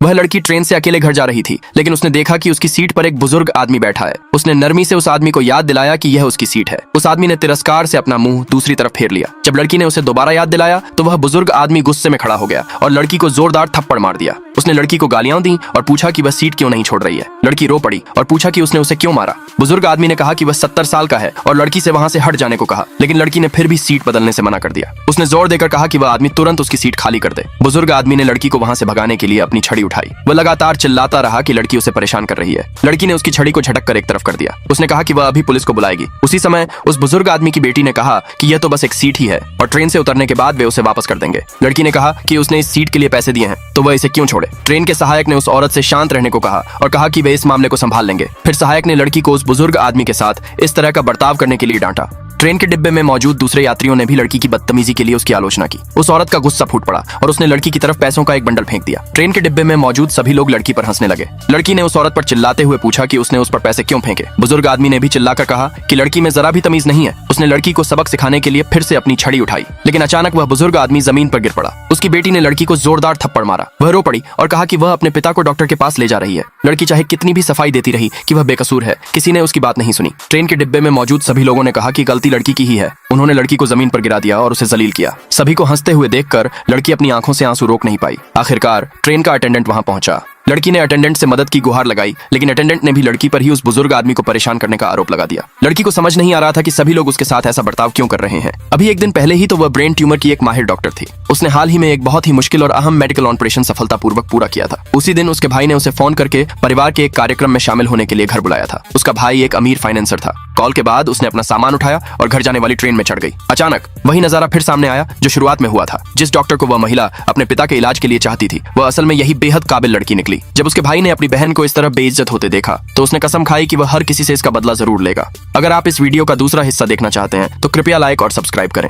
वह लड़की ट्रेन से अकेले घर जा रही थी, लेकिन उसने देखा कि उसकी सीट पर एक बुजुर्ग आदमी बैठा है। उसने नरमी से उस आदमी को याद दिलाया कि यह उसकी सीट है। उस आदमी ने तिरस्कार से अपना मुंह दूसरी तरफ फेर लिया। जब लड़की ने उसे दोबारा याद दिलाया तो वह बुजुर्ग आदमी गुस्से में खड़ा हो गया और लड़की को जोरदार थप्पड़ मार दिया। उसने लड़की को गालियां दी और पूछा कि वह सीट क्यों नहीं छोड़ रही है। लड़की रो पड़ी और पूछा कि उसने उसे क्यों मारा। बुजुर्ग आदमी ने कहा कि वह 70 साल का है और लड़की से वहां से हट जाने को कहा, लेकिन लड़की ने फिर भी सीट बदलने से मना कर दिया। उसने जोर देकर कहा कि वह आदमी तुरंत उसकी सीट खाली कर दे। बुजुर्ग आदमी ने लड़की को वहां से भगाने के लिए अपनी छड़ी उठाई। वह लगातार चिल्लाता रहा कि लड़की उसे परेशान कर रही है। लड़की ने उसकी छड़ी को झटक कर एक तरफ कर दिया। उसने कहा कि वह अभी पुलिस को बुलाएगी। उसी समय उस बुजुर्ग आदमी की बेटी ने कहा कि यह तो बस एक सीट ही है और ट्रेन से उतरने के बाद वे उसे वापस कर देंगे। लड़की ने कहा कि उसने इस सीट के लिए पैसे दिए हैं तो वह इसे क्यों छोड़े। ट्रेन के सहायक ने उस औरत से शांत रहने को कहा और कहा कि वे इस मामले को संभाल लेंगे। फिर सहायक ने लड़की को उस बुजुर्ग आदमी के साथ इस तरह का बर्ताव करने के लिए डांटा। ट्रेन के डिब्बे में मौजूद दूसरे यात्रियों ने भी लड़की की बदतमीजी के लिए उसकी आलोचना की। उस औरत का गुस्सा फूट पड़ा और उसने लड़की की तरफ पैसों का एक बंडल फेंक दिया। ट्रेन के डिब्बे में मौजूद सभी लोग लड़की पर हंसने लगे। लड़की ने उस औरत पर चिल्लाते हुए पूछा कि उसने उस पर पैसे क्यों फेंके। बुजुर्ग आदमी ने भी चिल्लाकर कहा कि लड़की में जरा भी तमीज नहीं है। उसने लड़की को सबक सिखाने के लिए फिर से अपनी छड़ी उठाई, लेकिन अचानक वह बुजुर्ग आदमी जमीन पर गिर पड़ा। उसकी बेटी ने लड़की को जोरदार थप्पड़ मारा। वह रो पड़ी और कहा कि वह अपने पिता को डॉक्टर के पास ले जा रही है। लड़की चाहे कितनी भी सफाई देती रही कि वह बेकसूर है, किसी ने उसकी बात नहीं सुनी। ट्रेन के डिब्बे में मौजूद सभी लोगों ने कहा कि गलती लड़की की ही है। उन्होंने लड़की को जमीन पर गिरा दिया और उसे जलील किया। सभी को हंसते हुए देखकर लड़की अपनी आंखों से आंसू रोक नहीं पाई। आखिरकार ट्रेन का अटेंडेंट वहां पहुंचा। लड़की ने अटेंडेंट से मदद की गुहार लगाई, लेकिन अटेंडेंट ने भी लड़की पर ही उस बुजुर्ग आदमी को परेशान करने का आरोप लगा दिया। लड़की को समझ नहीं आ रहा था कि सभी लोग उसके साथ ऐसा बर्ताव क्यों कर रहे हैं। अभी एक दिन पहले ही तो वह ब्रेन ट्यूमर की एक माहिर डॉक्टर थी। उसने हाल ही में एक बहुत ही मुश्किल और अहम मेडिकल ऑपरेशन सफलतापूर्वक पूरा किया था। उसी दिन उसके भाई ने उसे फोन करके परिवार के एक कार्यक्रम में शामिल होने के लिए घर बुलाया था। उसका भाई एक अमीर फाइनेंसर था। कॉल के बाद उसने अपना सामान उठाया और घर जाने वाली ट्रेन में चढ़ गई। अचानक वही नजारा फिर सामने आया जो शुरुआत में हुआ था। जिस डॉक्टर को वह महिला अपने पिता के इलाज के लिए चाहती थी, वह असल में यही बेहद काबिल लड़की निकली। जब उसके भाई ने अपनी बहन को इस तरह बेइज्जत होते देखा तो उसने कसम खाई कि वह हर किसी से इसका बदला जरूर लेगा। अगर आप इस वीडियो का दूसरा हिस्सा देखना चाहते हैं तो कृपया लाइक और सब्सक्राइब करें।